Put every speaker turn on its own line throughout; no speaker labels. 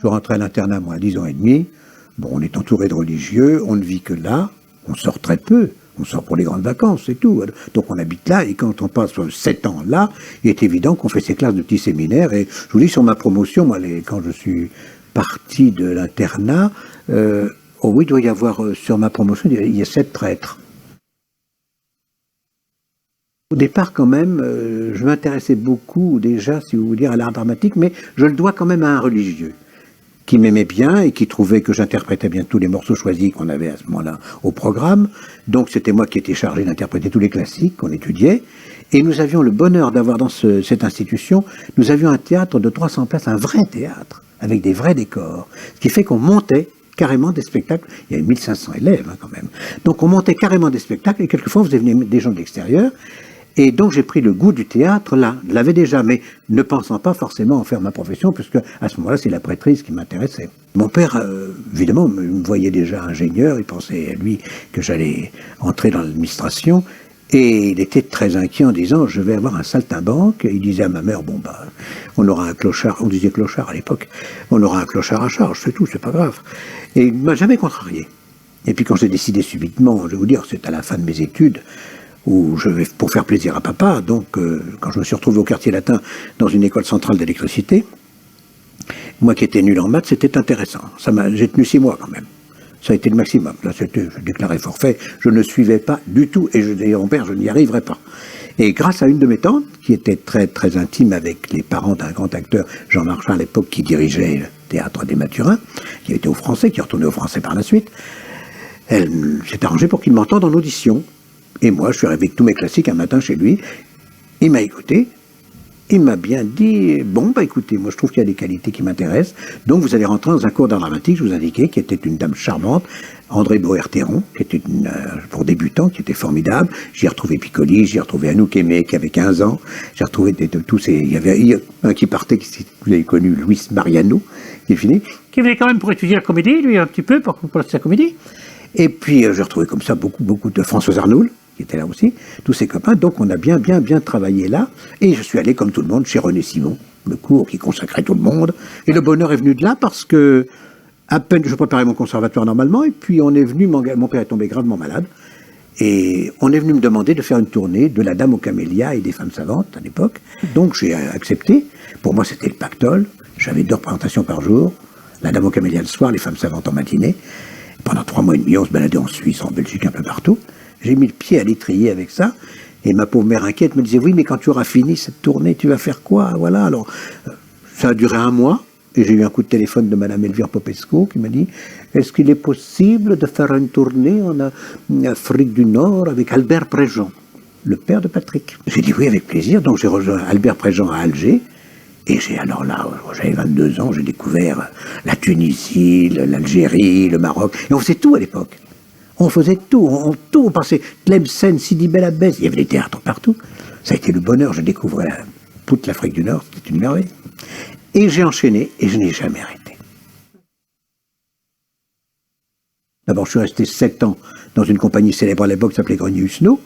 Je rentrais à l'internat, moi, à 10 ans et demi. Bon, on est entouré de religieux, on ne vit que là, on sort très peu. On sort pour les grandes vacances, c'est tout. Donc on habite là, et quand on passe 7 ans là, il est évident qu'on fait ses classes de petits séminaires. Et je vous dis, sur ma promotion, moi, quand je suis parti de l'internat, oh oui, il doit y avoir, sur ma promotion, il y a 7 prêtres. Au départ, quand même, je m'intéressais beaucoup, déjà, si vous voulez dire, à l'art dramatique, mais je le dois quand même à un religieux qui m'aimait bien et qui trouvait que j'interprétais bien tous les morceaux choisis qu'on avait à ce moment-là au programme. Donc c'était moi qui étais chargé d'interpréter tous les classiques qu'on étudiait. Et nous avions le bonheur d'avoir dans cette institution, nous avions un théâtre de 300 places, un vrai théâtre, avec des vrais décors. Ce qui fait qu'on montait carrément des spectacles. Il y avait 1500 élèves quand même. Donc on montait carrément des spectacles et quelquefois vous venir des gens de l'extérieur. Et donc j'ai pris le goût du théâtre là, je l'avais déjà, mais ne pensant pas forcément en faire ma profession, puisque à ce moment-là c'est la prêtrise qui m'intéressait. Mon père, évidemment, me voyait déjà ingénieur, il pensait à lui que j'allais entrer dans l'administration, et il était très inquiet en disant je vais avoir un saltimbanque. Il disait à ma mère bon bah on aura un clochard, on disait clochard à l'époque, on aura un clochard à charge, c'est tout, c'est pas grave. Et il m'a jamais contrarié. Et puis quand j'ai décidé subitement, je vais vous dire, c'est à la fin de mes études, où je vais pour faire plaisir à papa, donc quand je me suis retrouvé au quartier latin dans une école centrale d'électricité, moi qui étais nul en maths, c'était intéressant. J'ai tenu 6 mois quand même. Ça a été le maximum. Là, je déclarais forfait, je ne suivais pas du tout, et je disais à mon père, je n'y arriverai pas. Et grâce à une de mes tantes, qui était très très intime avec les parents d'un grand acteur, Jean Marchand à l'époque, qui dirigeait le théâtre des Mathurins, qui était au Français, qui est retourné au Français par la suite, elle s'est arrangée pour qu'il m'entende en audition. Et moi, je suis arrivé avec tous mes classiques un matin chez lui. Il m'a écouté. Il m'a bien dit, bon, bah écoutez, moi je trouve qu'il y a des qualités qui m'intéressent. Donc vous allez rentrer dans un cours d'art dramatique, je vous indiquais, qui était une dame charmante, André Boer-Théron, qui était pour débutants, qui était formidable. J'y ai retrouvé Piccoli, j'y ai retrouvé Anouk Aimé, qui avait 15 ans. J'ai retrouvé tous ces... Il y avait un qui partait, vous avez connu, Luis Mariano, qui est fini, qui venait quand même pour étudier la comédie, lui, un petit peu, pour sa comédie. Et puis j'ai retrouvé comme ça beaucoup de François Arnoul, qui était là aussi, tous ses copains. Donc on a bien travaillé là. Et je suis allé, comme tout le monde, chez René Simon, le cours qui consacrait tout le monde. Et le bonheur est venu de là parce que, à peine je préparais mon conservatoire normalement, et puis on est venu, mon père est tombé gravement malade, et on est venu me demander de faire une tournée de la Dame aux Camélias et des Femmes Savantes à l'époque. Donc j'ai accepté. Pour moi c'était le pactole. J'avais 2 représentations par jour. La Dame aux Camélias le soir, les Femmes Savantes en matinée. Pendant 3 mois et demi, on se baladait en Suisse, en Belgique, un peu partout. J'ai mis le pied à l'étrier avec ça, et ma pauvre mère inquiète me disait, oui, mais quand tu auras fini cette tournée, tu vas faire quoi? Voilà, alors, ça a duré 1 mois, et j'ai eu un coup de téléphone de Madame Elvire Popesco qui m'a dit, est-ce qu'il est possible de faire une tournée en Afrique du Nord avec Albert Préjean, le père de Patrick? J'ai dit oui, avec plaisir, donc j'ai rejoint Albert Préjean à Alger. Et alors là, j'avais 22 ans, j'ai découvert la Tunisie, l'Algérie, le Maroc. Et on faisait tout à l'époque. On faisait tout, on passait Tlemcen, Sidi Bel Abbès, il y avait des théâtres partout. Ça a été le bonheur, je découvrais toute l'Afrique du Nord, c'était une merveille. Et j'ai enchaîné, et je n'ai jamais arrêté. D'abord, je suis resté 7 ans dans une compagnie célèbre à l'époque qui s'appelait Grenier Husneau,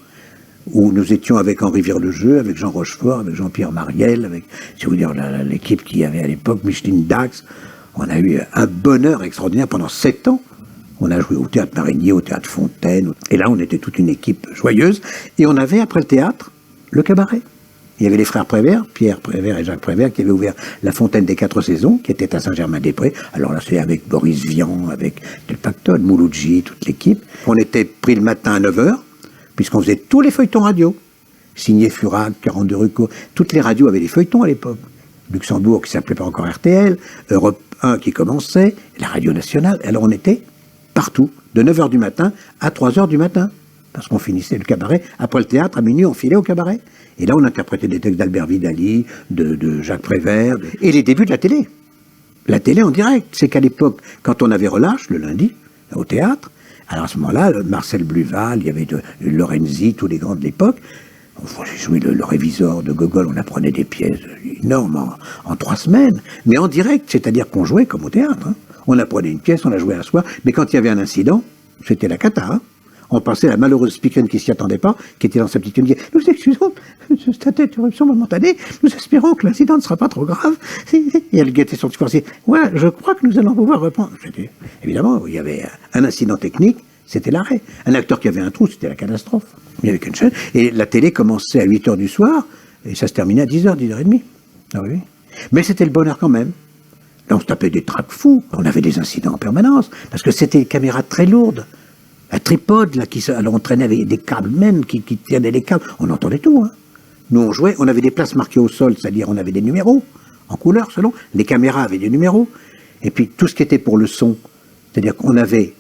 où nous étions avec Henri Vierlejeu, avec Jean Rochefort, avec Jean-Pierre Mariel, avec, si vous dire, l'équipe qu'il y avait à l'époque, Micheline Dax. On a eu un bonheur extraordinaire pendant 7 ans. On a joué au Théâtre Marigny, au Théâtre Fontaine. Et là, on était toute une équipe joyeuse. Et on avait, après le théâtre, le cabaret. Il y avait les frères Prévert, Pierre Prévert et Jacques Prévert, qui avaient ouvert la Fontaine des 4 saisons, qui était à Saint-Germain-des-Prés. Alors là, c'est avec Boris Vian, avec Del Pactole, Mouloudji, toute l'équipe. On était pris le matin à 9h. Puisqu'on faisait tous les feuilletons radio. Signé Furac, 42 Rucco, toutes les radios avaient des feuilletons à l'époque. Luxembourg, qui ne s'appelait pas encore RTL, Europe 1 qui commençait, la radio nationale. Alors on était partout, de 9h du matin à 3h du matin. Parce qu'on finissait le cabaret. Après le théâtre, à minuit, on filait au cabaret. Et là, on interprétait des textes d'Albert Vidali, de Jacques Prévert, et les débuts de la télé. La télé en direct. C'est qu'à l'époque, quand on avait relâche, le lundi, au théâtre, alors à ce moment-là, Marcel Bluval, il y avait Lorenzi, tous les grands de l'époque. J'ai joué le révisor de Gogol, on apprenait des pièces énormes en 3 semaines, mais en direct, c'est-à-dire qu'on jouait comme au théâtre. Hein. On apprenait une pièce, on la jouait un soir, mais quand il y avait un incident, c'était la cata. Hein. on passait la malheureuse speakerine qui s'y attendait pas, qui était dans sa petite cabine. Nous excusons de cette interruption momentanée. Nous espérons que l'incident ne sera pas trop grave. Et elle guettait son discours. Ouais, je crois que nous allons pouvoir reprendre. Évidemment, il y avait un incident technique, c'était l'arrêt. Un acteur qui avait un trou, c'était la catastrophe. Il n'y avait qu'une chaîne. Et la télé commençait à 8h du soir, et ça se terminait à 10h, 10h30. Ah oui. Mais c'était le bonheur quand même. Là, on se tapait des tracs fous. On avait des incidents en permanence. Parce que c'était des caméras très lourdes. Un tripode, là, alors on traînait avec des câbles même, qui tiennaient les câbles. On entendait tout, hein. Nous, on jouait, on avait des places marquées au sol, c'est-à-dire on avait des numéros, en couleur, selon. Les caméras avaient des numéros. Et puis, tout ce qui était pour le son, c'est-à-dire qu'on avait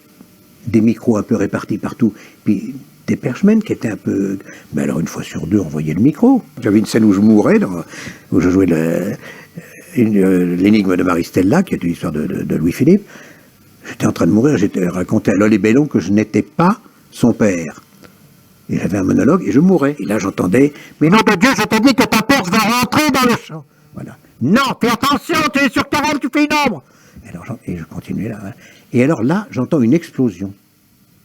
des micros un peu répartis partout, puis des perchmen qui étaient un peu... Mais alors, une fois sur deux, on voyait le micro. J'avais une scène où je mourais, où je jouais l'énigme de Maristella, qui est une histoire de Louis-Philippe. J'étais en train de mourir, j'étais raconté à Lolé Bellon que je n'étais pas son père. Et j'avais un monologue et je mourais. Et là j'entendais, mais nom de Dieu, je t'ai dit que ta porte va rentrer dans le champ. Voilà. Non, fais attention, tu es sur ta robe, tu fais une ombre. Et je continuais là. Hein. Et alors là, j'entends une explosion.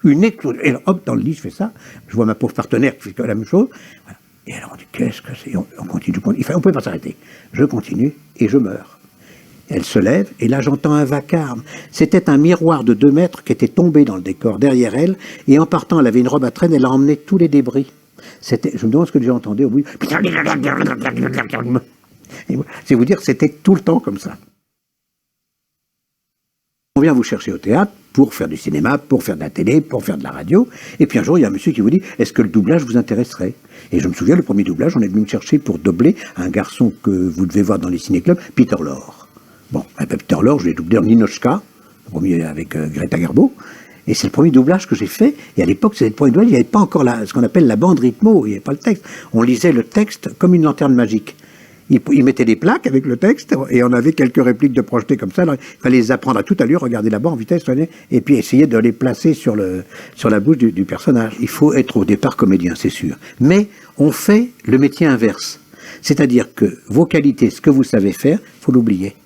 Une explosion. Et alors, hop, dans le lit, je fais ça. Je vois ma pauvre partenaire qui fait la même chose. Voilà. Et alors on dit, qu'est-ce que c'est? On continue. On ne pouvait pas s'arrêter. Je continue et je meurs. Elle se lève, et là j'entends un vacarme. C'était un miroir de 2 mètres qui était tombé dans le décor derrière elle, et en partant, elle avait une robe à traîne, elle a emmené tous les débris. Je me demande ce que j'ai entendu au bout. C'est vous dire, c'était tout le temps comme ça. On vient vous chercher au théâtre pour faire du cinéma, pour faire de la télé, pour faire de la radio, et puis un jour il y a un monsieur qui vous dit, est-ce que le doublage vous intéresserait? Et je me souviens, le premier doublage, on est venu me chercher pour doubler un garçon que vous devez voir dans les ciné-clubs, Peter Lorre. Bon, Peter Lorre, je l'ai doublé en Ninochka, le premier avec Greta Garbo, et c'est le premier doublage que j'ai fait, et à l'époque, c'était le premier doublage, il n'y avait pas encore ce qu'on appelle la bande rythmo, il n'y avait pas le texte. On lisait le texte comme une lanterne magique. Il mettait des plaques avec le texte, et on avait quelques répliques de projetées comme ça, alors il fallait les apprendre à toute allure, regarder là-bas en vitesse, et puis essayer de les placer sur la bouche du personnage. Il faut être au départ comédien, c'est sûr. Mais on fait le métier inverse. C'est-à-dire que vos qualités, ce que vous savez faire, il faut l'oublier.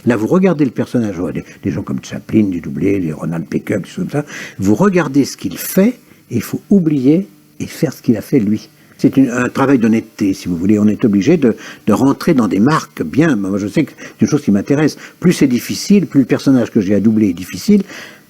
Là, vous regardez le personnage, des gens comme Chaplin, du doublé, les Ronald Pickup, des choses comme ça, vous regardez ce qu'il fait, et il faut oublier et faire ce qu'il a fait lui. C'est un travail d'honnêteté, si vous voulez. On est obligé de rentrer dans des marques bien. Moi, je sais que c'est une chose qui m'intéresse. Plus c'est difficile, plus le personnage que j'ai à doubler est difficile,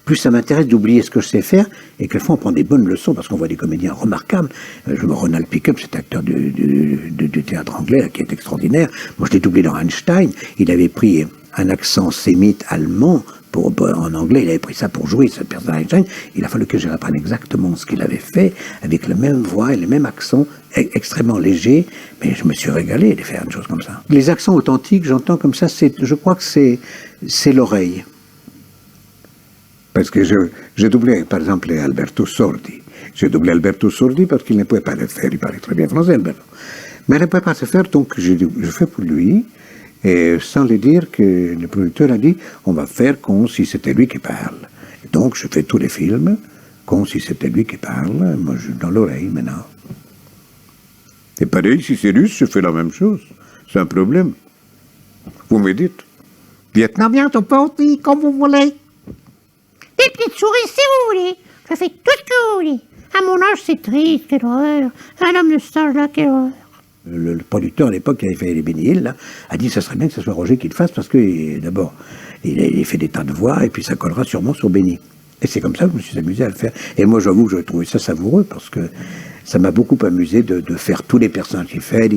plus ça m'intéresse d'oublier ce que je sais faire, et quelquefois on prend des bonnes leçons, parce qu'on voit des comédiens remarquables. Je vois Ronald Pickup, cet acteur du théâtre anglais, qui est extraordinaire. Moi, je l'ai doublé dans Einstein. Il avait pris un accent sémite allemand en anglais, il avait pris ça pour jouer ce personnage Einstein. Il a fallu que je reprenne exactement ce qu'il avait fait, avec la même voix et le même accent, extrêmement léger, mais je me suis régalé de faire une chose comme ça. Les accents authentiques, j'entends comme ça, je crois que c'est l'oreille. Parce que j'ai doublé, par exemple, Alberto Sordi. J'ai doublé Alberto Sordi parce qu'il ne pouvait pas le faire, il parlait très bien français, Alberto. Mais il ne pouvait pas se faire, donc je fais pour lui, et sans lui dire que le producteur a dit, on va faire comme si c'était lui qui parle. Et donc je fais tous les films comme si c'était lui qui parle, moi je dans l'oreille maintenant. Et pareil, si c'est russe, je fais la même chose. C'est un problème. Vous me dites, vietnamien, ton parti, comme vous voulez.
Des petites souris, si vous voulez. Je fais tout ce que vous voulez. À mon âge, c'est triste, quelle horreur. Un homme de stage, là, quelle horreur.
Le producteur à l'époque qui avait fait les Benny Hill a dit que ça serait bien que ce soit Roger qui le fasse parce que d'abord il fait des tas de voix et puis ça collera sûrement sur Benny. Et c'est comme ça que je me suis amusé à le faire. Et moi j'avoue que j'ai trouvé ça savoureux parce que ça m'a beaucoup amusé de faire tous les personnages qu'il fait.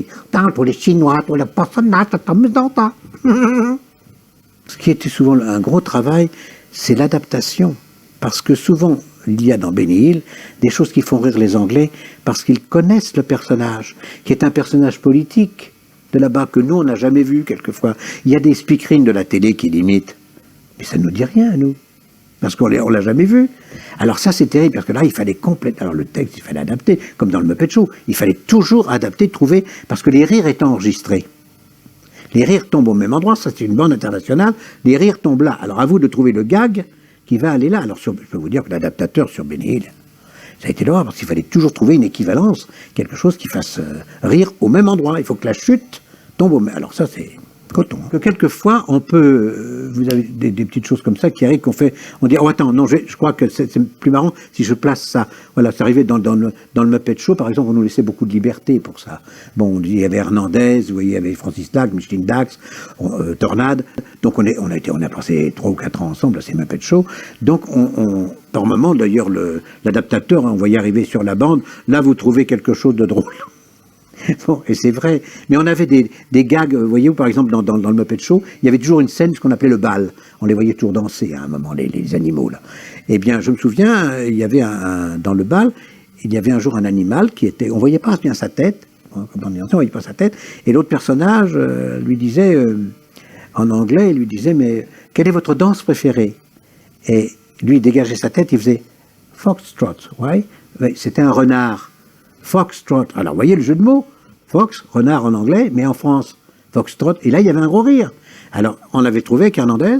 Tous les Chinois, tous les personnages, Ce qui était souvent un gros travail, c'est l'adaptation. Parce que souvent, il y a dans Benny Hill des choses qui font rire les Anglais parce qu'ils connaissent le personnage, qui est un personnage politique de là-bas que nous, on n'a jamais vu quelquefois. Il y a des speakerines de la télé qui l'imitent, mais ça ne nous dit rien à nous, parce qu'on ne l'a jamais vu. Alors ça, c'est terrible, parce que là, il fallait complètement... Alors le texte, il fallait adapter, comme dans le Muppet Show. Il fallait toujours adapter, trouver, parce que les rires étaient enregistrés. Les rires tombent au même endroit, ça c'est une bande internationale, les rires tombent là. Alors à vous de trouver le gag qui va aller là. Alors je peux vous dire que l'adaptateur sur Benny Hill, ça a été l'horreur, parce qu'il fallait toujours trouver une équivalence, quelque chose qui fasse rire au même endroit. Il faut que la chute tombe au même... Alors ça, Coton. Que quelquefois, on peut, vous avez des petites choses comme ça qui arrivent, qu'on fait, on dit, oh attends, non, je crois que c'est plus marrant si je place ça. Voilà, c'est arrivé dans le Muppet Show, par exemple, on nous laissait beaucoup de liberté pour ça. Bon, on dit, il y avait Hernandez, vous voyez, il y avait Francis Dax, Micheline Dax, Tornade. Donc on a passé 3 ou 4 ans ensemble à ces Muppet Show. Donc par moment, d'ailleurs, l'adaptateur, on voyait arriver sur la bande, là vous trouvez quelque chose de drôle. Bon, et c'est vrai. Mais on avait des gags, vous voyez, par exemple, dans le Muppet Show, il y avait toujours une scène, ce qu'on appelait le bal. On les voyait toujours danser à un moment, les animaux, là. Eh bien, je me souviens, il y avait dans le bal, il y avait un jour un animal qui était, on voyait pas bien sa tête, comme dans les anciens, on voyait pas sa tête, et l'autre personnage lui disait, en anglais, il lui disait, mais quelle est votre danse préférée? Et lui, il dégageait sa tête, il faisait foxtrot, ouais? C'était un renard. Foxtrot. Alors, vous voyez le jeu de mots? Fox, renard en anglais, mais en France, foxtrot. Et là, il y avait un gros rire. Alors, on avait trouvé avec Hernandez,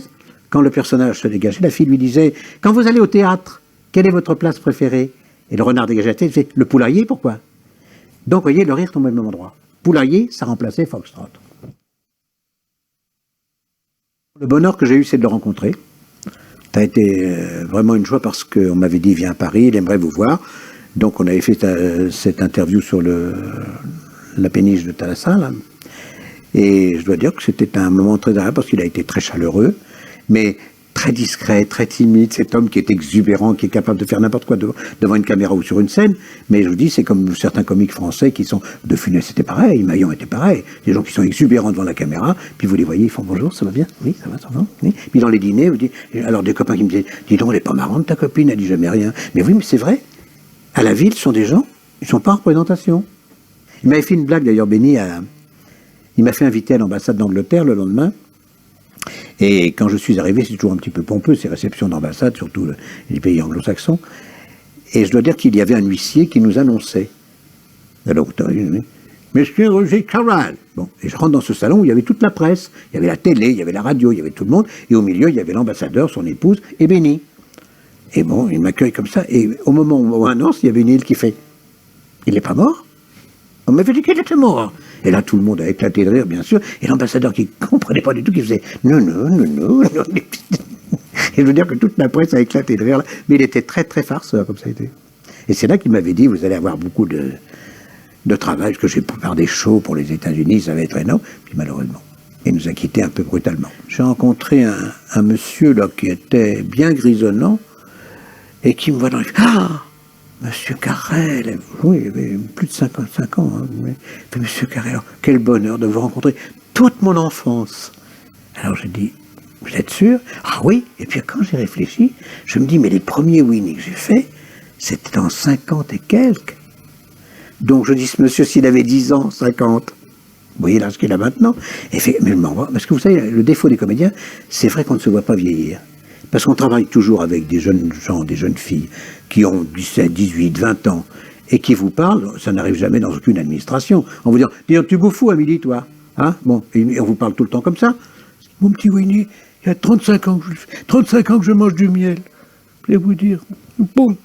quand le personnage se dégageait, la fille lui disait, quand vous allez au théâtre, quelle est votre place préférée? Et le renard dégageait la tête, il fait, le poulailler, pourquoi? Donc, vous voyez, le rire tombait au même endroit. Poulailler, ça remplaçait foxtrot. Le bonheur que j'ai eu, c'est de le rencontrer. Ça a été vraiment une joie parce qu'on m'avait dit, viens à Paris, il aimerait vous voir. Donc on avait fait cette interview sur la péniche de Thalassa, là. Et je dois dire que c'était un moment très agréable parce qu'il a été très chaleureux, mais très discret, très timide, cet homme qui est exubérant, qui est capable de faire n'importe quoi devant une caméra ou sur une scène. Mais je vous dis, c'est comme certains comiques français qui sont... De Funès, c'était pareil, Maillon était pareil. Des gens qui sont exubérants devant la caméra, puis vous les voyez, ils font bonjour, ça va bien? Oui, ça va, oui. Puis dans les dîners, vous dites... Alors des copains qui me disaient, dis donc, elle est pas marrante ta copine, elle dit jamais rien. Mais oui, mais c'est vrai. À la ville, ce sont des gens, ils ne sont pas en représentation. Il m'avait fait une blague, d'ailleurs, Benny, il m'a fait inviter à l'ambassade d'Angleterre le lendemain. Et quand je suis arrivé, c'est toujours un petit peu pompeux, ces réceptions d'ambassade, surtout les pays anglo-saxons. Et je dois dire qu'il y avait un huissier qui nous annonçait. Alors, Monsieur Roger Carral. Bon, et je rentre dans ce salon où il y avait toute la presse. Il y avait la télé, il y avait la radio, il y avait tout le monde. Et au milieu, il y avait l'ambassadeur, son épouse et Benny. Et bon, il m'accueille comme ça. Et au moment où on annonce, il y avait une île qui fait « Il n'est pas mort ?» On m'avait dit qu'il était mort. Et là, tout le monde a éclaté de rire, bien sûr. Et l'ambassadeur qui ne comprenait pas du tout, qui faisait « Non, non, non, non. » Et je veux dire que toute la presse a éclaté de rire. Là. Mais il était très, très farceur, comme ça a été. Et c'est là qu'il m'avait dit « Vous allez avoir beaucoup de travail, parce que j'ai préparé des shows pour les États-Unis, ça va être énorme. » Puis malheureusement, il nous a quittés un peu brutalement. J'ai rencontré un monsieur là qui était bien grisonnant, et qui me voit dans les... Ah, Monsieur Carrel, oui, il avait plus de 55 ans. Hein, mais... Monsieur Carrel, quel bonheur de vous rencontrer. Toute mon enfance. Alors j'ai dit, vous êtes sûr? Ah oui. Et puis quand j'ai réfléchi, je me dis, mais les premiers Winnie que j'ai faits, c'était en 50 et quelques. Donc je dis, ce monsieur, s'il avait 10 ans, 50, vous voyez là ce qu'il a maintenant. Et fait, mais parce que vous savez, le défaut des comédiens, c'est vrai qu'on ne se voit pas vieillir. Parce qu'on travaille toujours avec des jeunes gens, des jeunes filles qui ont 17, 18, 20 ans et qui vous parlent, ça n'arrive jamais dans aucune administration. On vous dit, dis, tu bouffes à midi, toi? Hein? Bon, et on vous parle tout le temps comme ça. Mon petit Winnie, il y a 35 ans que je mange du miel. Je vais vous dire, bon.